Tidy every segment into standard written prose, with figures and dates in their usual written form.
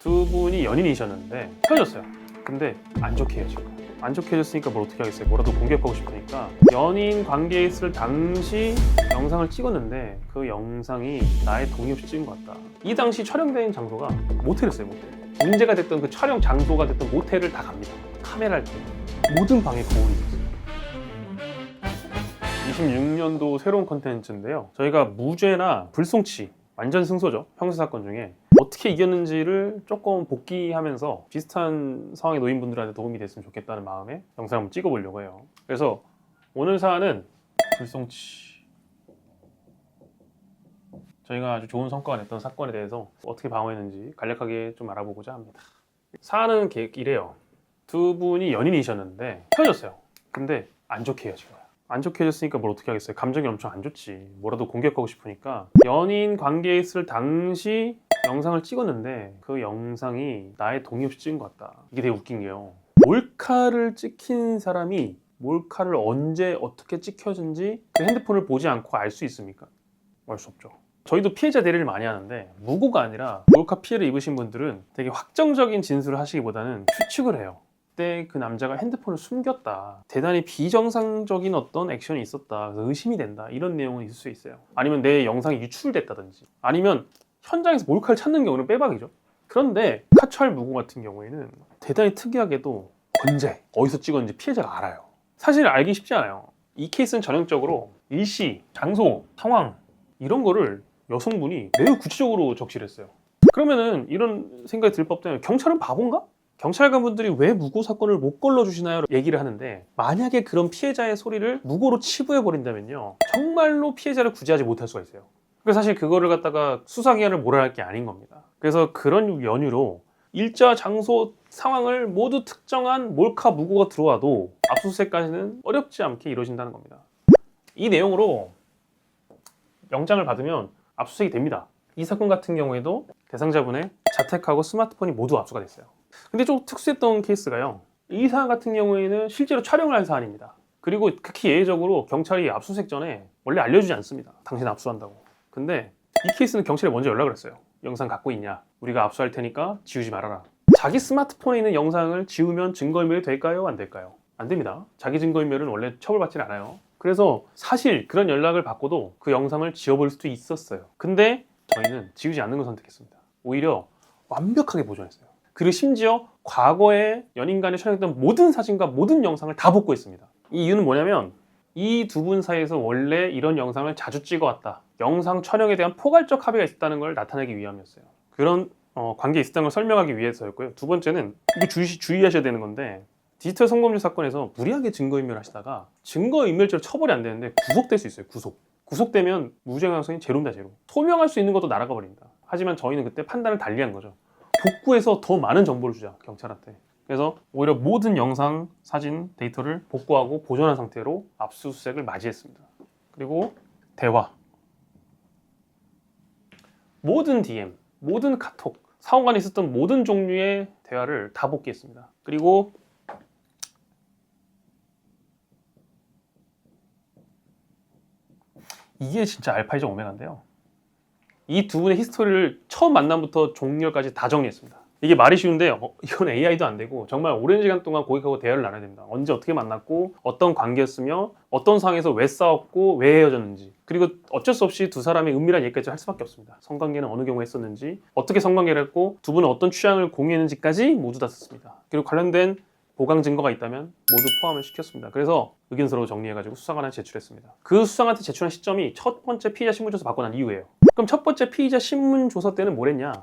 두 분이 연인이셨는데 헤어졌어요. 근데 안 좋게 헤어진 거예요. 안 좋게 헤어졌으니까 뭘 어떻게 하겠어요. 뭐라도 공격하고 싶으니까 연인 관계에 있을 당시 영상을 찍었는데 그 영상이 나의 동의 없이 찍은 것 같다. 이 당시 촬영된 장소가 모텔이었어요. 모텔. 문제가 됐던 그 촬영 장소가 됐던 모텔을 다 갑니다. 카메라를 켜고 모든 방에 거울이 있었어요. 26년도 새로운 컨텐츠인데요. 저희가 무죄나 불송치, 완전 승소죠. 형사사건 중에 어떻게 이겼는지를 조금 복기하면서 비슷한 상황에 놓인 분들한테 도움이 됐으면 좋겠다는 마음에 영상을 한번 찍어보려고 해요. 그래서 오늘 사안은 불송치. 저희가 아주 좋은 성과가 냈던 사건에 대해서 어떻게 방어했는지 간략하게 좀 알아보고자 합니다. 사안은 이래요. 두 분이 연인이셨는데 헤어졌어요. 근데 안 좋게 헤어진 거예요. 안 좋게 헤어졌으니까 뭘 어떻게 하겠어요. 감정이 엄청 안 좋지. 뭐라도 공격하고 싶으니까 연인 관계에 있을 당시 영상을 찍었는데 그 영상이 나의 동의 없이 찍은 것 같다. 이게 되게 웃긴 게요. 몰카를 찍힌 사람이 몰카를 언제 어떻게 찍혀진지 그 핸드폰을 보지 않고 알 수 있습니까? 알 수 없죠. 저희도 피해자 대리를 많이 하는데 무고가 아니라 몰카 피해를 입으신 분들은 되게 확정적인 진술을 하시기보다는 추측을 해요. 그때 그 남자가 핸드폰을 숨겼다. 대단히 비정상적인 어떤 액션이 있었다. 그래서 의심이 된다. 이런 내용은 있을 수 있어요. 아니면 내 영상이 유출됐다든지 아니면 현장에서 몰카를 찾는 경우는 빼박이죠. 그런데 카철 무고 같은 경우에는 대단히 특이하게도 언제 어디서 찍었는지 피해자가 알아요. 사실 알기 쉽지 않아요. 이 케이스는 전형적으로 일시, 장소, 상황 이런 거를 여성분이 매우 구체적으로 적시했어요. 그러면은 이런 생각이 들 법도 경찰은 바본가? 경찰관분들이 왜 무고 사건을 못 걸러주시나요? 얘기를 하는데 만약에 그런 피해자의 소리를 무고로 치부해버린다면요 정말로 피해자를 구제하지 못할 수가 있어요. 그래서 사실 그거를 갖다가 수사기관을 몰아갈 게 아닌 겁니다. 그래서 그런 연유로 일자, 장소, 상황을 모두 특정한 몰카 무고가 들어와도 압수수색까지는 어렵지 않게 이루어진다는 겁니다. 이 내용으로 영장을 받으면 압수수색이 됩니다. 이 사건 같은 경우에도 대상자분의 자택하고 스마트폰이 모두 압수가 됐어요. 근데 좀 특수했던 케이스가요. 이 사안 같은 경우에는 실제로 촬영을 한 사안입니다. 그리고 극히 예외적으로 경찰이 압수수색 전에 원래 알려주지 않습니다. 당신 압수한다고. 근데 이 케이스는 경찰에 먼저 연락을 했어요. 영상 갖고 있냐? 우리가 압수할 테니까 지우지 말아라. 자기 스마트폰에 있는 영상을 지우면 증거인멸이 될까요? 안 될까요? 안 됩니다. 자기 증거인멸은 원래 처벌받지 않아요. 그래서 사실 그런 연락을 받고도 그 영상을 지워버릴 수도 있었어요. 근데 저희는 지우지 않는 걸 선택했습니다. 오히려 완벽하게 보존했어요. 그리고 심지어 과거에 연인 간에 촬영했던 모든 사진과 모든 영상을 다 복구했습니다. 이 이유는 뭐냐면 이 두 분 사이에서 원래 이런 영상을 자주 찍어왔다. 영상 촬영에 대한 포괄적 합의가 있었다는 걸 나타내기 위함이었어요. 그런 관계에 있었다는 걸 설명하기 위해서였고요. 두 번째는 이거 주의하셔야 되는 건데 디지털 성범죄 사건에서 무리하게 증거인멸 하시다가 증거인멸죄로 처벌이 안 되는데 구속될 수 있어요. 구속되면 무죄 가능성이 제로입니다. 제로. 소명할 수 있는 것도 날아가 버립니다. 하지만 저희는 그때 판단을 달리한 거죠. 복구해서 더 많은 정보를 주자 경찰한테. 그래서 오히려 모든 영상, 사진, 데이터를 복구하고 보존한 상태로 압수수색을 맞이했습니다. 그리고 대화. 모든 DM, 모든 카톡, 사원간에 있었던 모든 종류의 대화를 다 복귀했습니다. 그리고 이게 진짜 알파이자 오메가인데요. 이 두 분의 히스토리를 처음 만남부터 종결까지 다 정리했습니다. 이게 말이 쉬운데 이건 AI도 안 되고 정말 오랜 시간 동안 고객하고 대화를 나눠야 됩니다. 언제 어떻게 만났고 어떤 관계였으며 어떤 상황에서 왜 싸웠고 왜 헤어졌는지 그리고 어쩔 수 없이 두 사람의 은밀한 얘기까지 할 수밖에 없습니다. 성관계는 어느 경우에 했었는지 어떻게 성관계를 했고 두 분은 어떤 취향을 공유했는지까지 모두 다 썼습니다. 그리고 관련된 보강 증거가 있다면 모두 포함을 시켰습니다. 그래서 의견서로 정리해가지고 수사관한테 제출했습니다. 그 수사관한테 제출한 시점이 첫 번째 피의자 신문조사 받고 난 이후예요. 그럼 첫 번째 피의자 신문조사 때는 뭘 했냐?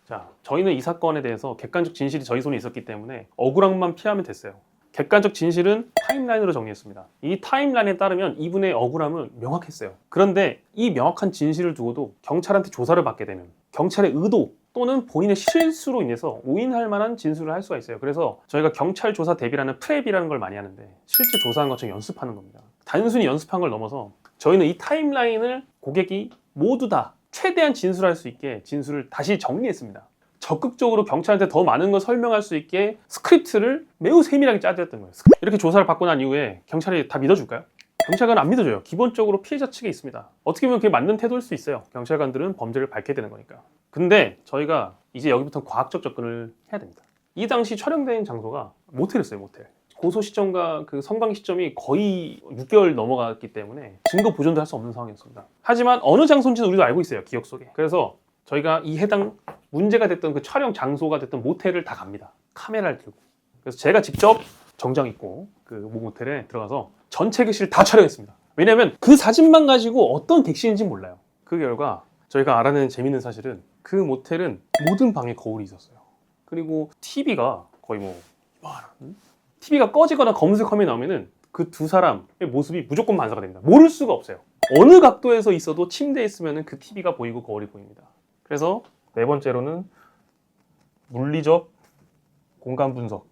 자, 저희는 이 사건에 대해서 객관적 진실이 저희 손에 있었기 때문에 억울함만 피하면 됐어요. 객관적 진실은 타임라인으로 정리했습니다. 이 타임라인에 따르면 이분의 억울함은 명확했어요. 그런데 이 명확한 진실을 두고도 경찰한테 조사를 받게 되면 경찰의 의도 또는 본인의 실수로 인해서 오인할 만한 진술을 할 수가 있어요. 그래서 저희가 경찰 조사 대비라는 프랩이라는 걸 많이 하는데 실제 조사한 것처럼 연습하는 겁니다. 단순히 연습한 걸 넘어서 저희는 이 타임라인을 고객이 모두 다 최대한 진술할 수 있게 진술을 다시 정리했습니다. 적극적으로 경찰한테 더 많은 걸 설명할 수 있게 스크립트를 매우 세밀하게 짜드렸던 거예요. 이렇게 조사를 받고 난 이후에 경찰이 다 믿어줄까요? 경찰관은 안 믿어줘요. 기본적으로 피해자 측에 있습니다. 어떻게 보면 그게 맞는 태도일 수 있어요. 경찰관들은 범죄를 밝혀야 되는 거니까. 근데 저희가 이제 여기부터 과학적 접근을 해야 됩니다. 이 당시 촬영된 장소가 모텔이었어요. 모텔. 고소 시점과 그 선방 시점이 거의 6개월 넘어갔기 때문에 증거 보존도 할 수 없는 상황이었습니다. 하지만 어느 장소인지는 우리도 알고 있어요. 기억 속에. 그래서 저희가 이 해당 문제가 됐던 그 촬영 장소가 됐던 모텔을 다 갑니다. 카메라를 들고. 그래서 제가 직접 정장 입고 그 모텔에 들어가서 전체 객실을 다 촬영했습니다. 왜냐면 그 사진만 가지고 어떤 객실인지 몰라요. 그 결과 저희가 알아낸 재밌는 사실은 그 모텔은 모든 방에 거울이 있었어요. 그리고 TV가 거의 뭐 TV가 꺼지거나 검은색 화면이 나오면은 그 두 사람의 모습이 무조건 반사가 됩니다. 모를 수가 없어요. 어느 각도에서 있어도 침대에 있으면은 그 TV가 보이고 거울이 보입니다. 그래서 네 번째로는 물리적 공간 분석.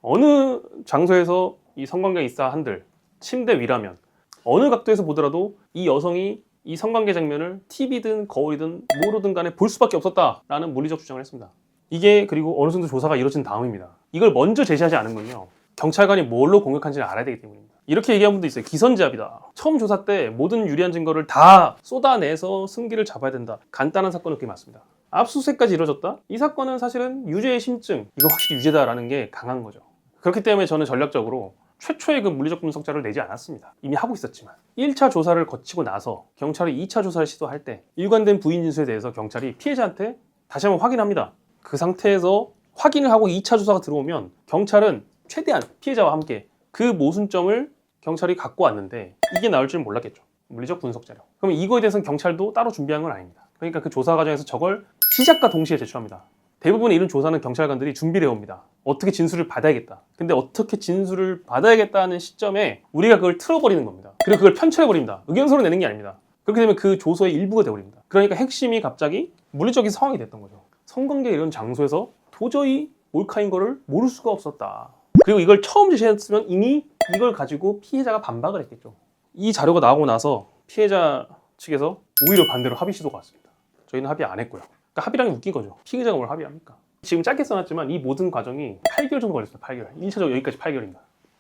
어느 장소에서 이 성관계가 있어 한들 침대 위라면 어느 각도에서 보더라도 이 여성이 이 성관계 장면을 TV든 거울이든 뭐로든 간에 볼 수밖에 없었다라는 물리적 주장을 했습니다. 이게 그리고 어느 정도 조사가 이루어진 다음입니다. 이걸 먼저 제시하지 않은군요. 경찰관이 뭘로 공격한지를 알아야 되기 때문입니다. 이렇게 얘기한 분도 있어요. 기선제압이다. 처음 조사 때 모든 유리한 증거를 다 쏟아내서 승기를 잡아야 된다. 간단한 사건은 그게 맞습니다. 압수수색까지 이루어졌다? 이 사건은 사실은 유죄의 심증, 이거 확실히 유죄다라는 게 강한 거죠. 그렇기 때문에 저는 전략적으로 최초의 그 물리적 분석자를 내지 않았습니다. 이미 하고 있었지만 1차 조사를 거치고 나서 경찰이 2차 조사를 시도할 때 일관된 부인 진술에 대해서 경찰이 피해자한테 다시 한번 확인합니다. 그 상태에서 확인을 하고 2차 조사가 들어오면 경찰은 최대한 피해자와 함께 그 모순점을 경찰이 갖고 왔는데 이게 나올 줄 몰랐겠죠. 물리적 분석 자료. 그럼 이거에 대해서는 경찰도 따로 준비한 건 아닙니다. 그러니까 그 조사 과정에서 저걸 시작과 동시에 제출합니다. 대부분의 이런 조사는 경찰관들이 준비를 해옵니다. 어떻게 진술을 받아야겠다. 근데 어떻게 진술을 받아야겠다는 시점에 우리가 그걸 틀어버리는 겁니다. 그리고 그걸 편철해버립니다. 의견서로 내는 게 아닙니다. 그렇게 되면 그 조서의 일부가 되어버립니다. 그러니까 핵심이 갑자기 물리적인 상황이 됐던 거죠. 성관계 이런 장소에서 도저히 몰카인 거를 모를 수가 없었다. 그리고 이걸 처음 제시했으면 이미 이걸 가지고 피해자가 반박을 했겠죠. 이 자료가 나오고 나서 피해자 측에서 오히려 반대로 합의 시도가 왔습니다. 저희는 합의 안 했고요. 그러니까 합의라는 게 웃긴 거죠. 피해자가 뭘 합의합니까? 지금 짧게 써놨지만 이 모든 과정이 8개월 정도 걸렸어요. 8개월. 1차적으로 여기까지 8개월입니다.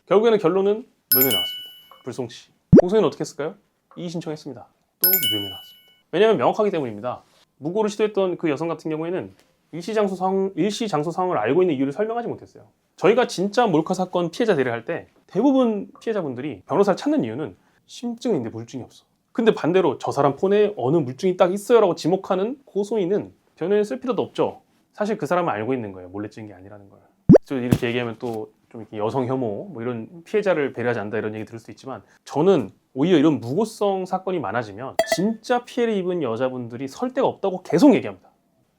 결국에는 결론은 무혐의 나왔습니다. 불송치. 공소인은 어떻게 했을까요? 이의 신청했습니다. 또 무혐의 나왔습니다. 왜냐하면 명확하기 때문입니다. 무고를 시도했던 그 여성 같은 경우에는 일시 장소 상황을 알고 있는 이유를 설명하지 못했어요. 저희가 진짜 몰카 사건 피해자 대리를 할 때 대부분 피해자분들이 변호사를 찾는 이유는 심증이 있는데 물증이 없어. 근데 반대로 저 사람 폰에 어느 물증이 딱 있어요 라고 지목하는 고소인은 변호인 쓸 필요도 없죠. 사실 그 사람은 알고 있는 거예요. 몰래 찍은 게 아니라는 걸. 이렇게 얘기하면 또 좀 여성 혐오 뭐 이런 피해자를 배려하지 않는다 이런 얘기 들을 수 있지만 저는 오히려 이런 무고성 사건이 많아지면 진짜 피해를 입은 여자분들이 설 데가 없다고 계속 얘기합니다.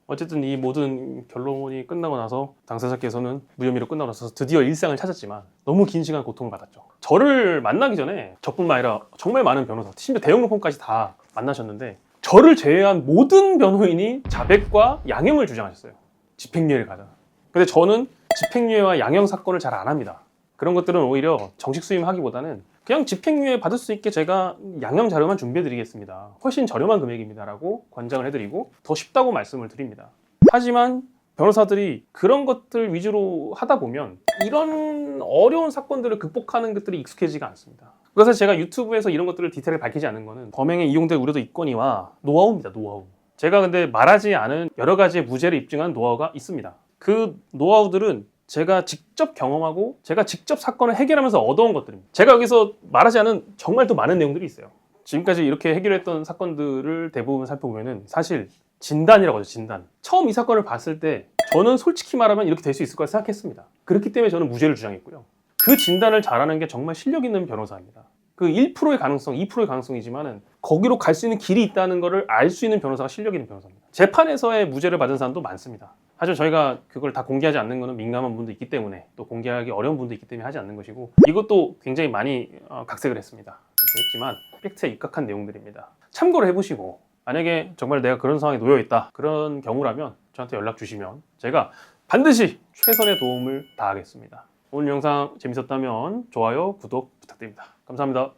어쨌든 이 모든 결론이 끝나고 나서 당사자께서는 무혐의로 끝나고 나서 드디어 일상을 찾았지만 너무 긴 시간 고통을 받았죠. 저를 만나기 전에 저뿐만 아니라 정말 많은 변호사, 심지어 대형 로펌까지 다 만나셨는데 저를 제외한 모든 변호인이 자백과 양형을 주장하셨어요. 집행유예를 가자. 근데 저는 집행유예와 양형 사건을 잘 안 합니다. 그런 것들은 오히려 정식 수임하기보다는 그냥 집행유예 받을 수 있게 제가 양형 자료만 준비해 드리겠습니다. 훨씬 저렴한 금액입니다 라고 권장을 해드리고 더 쉽다고 말씀을 드립니다. 하지만 변호사들이 그런 것들 위주로 하다 보면 이런 어려운 사건들을 극복하는 것들이 익숙해지지가 않습니다. 그래서 제가 유튜브에서 이런 것들을 디테일을 밝히지 않는 거는 범행에 이용될 우려도 있거니와 노하우입니다. 노하우. 제가 근데 말하지 않은 여러 가지의 무죄를 입증한 노하우가 있습니다. 그 노하우들은 제가 직접 경험하고 제가 직접 사건을 해결하면서 얻어온 것들입니다. 제가 여기서 말하지 않은 정말 또 많은 내용들이 있어요. 지금까지 이렇게 해결했던 사건들을 대부분 살펴보면 사실 진단이라고 하죠. 진단. 처음 이 사건을 봤을 때 저는 솔직히 말하면 이렇게 될 수 있을 거라 생각했습니다. 그렇기 때문에 저는 무죄를 주장했고요. 그 진단을 잘하는 게 정말 실력 있는 변호사입니다. 그 1%의 가능성, 2%의 가능성이지만은 거기로 갈 수 있는 길이 있다는 것을 알 수 있는 변호사가 실력 있는 변호사입니다. 재판에서의 무죄를 받은 사람도 많습니다. 하지만 저희가 그걸 다 공개하지 않는 것은 민감한 분도 있기 때문에 또 공개하기 어려운 분도 있기 때문에 하지 않는 것이고 이것도 굉장히 많이 각색을 했습니다. 그렇게 했지만 팩트에 입각한 내용들입니다. 참고를 해보시고 만약에 정말 내가 그런 상황에 놓여 있다 그런 경우라면 저한테 연락 주시면 제가 반드시 최선의 도움을 다하겠습니다. 오늘 영상 재밌었다면 좋아요, 구독 부탁드립니다. 감사합니다.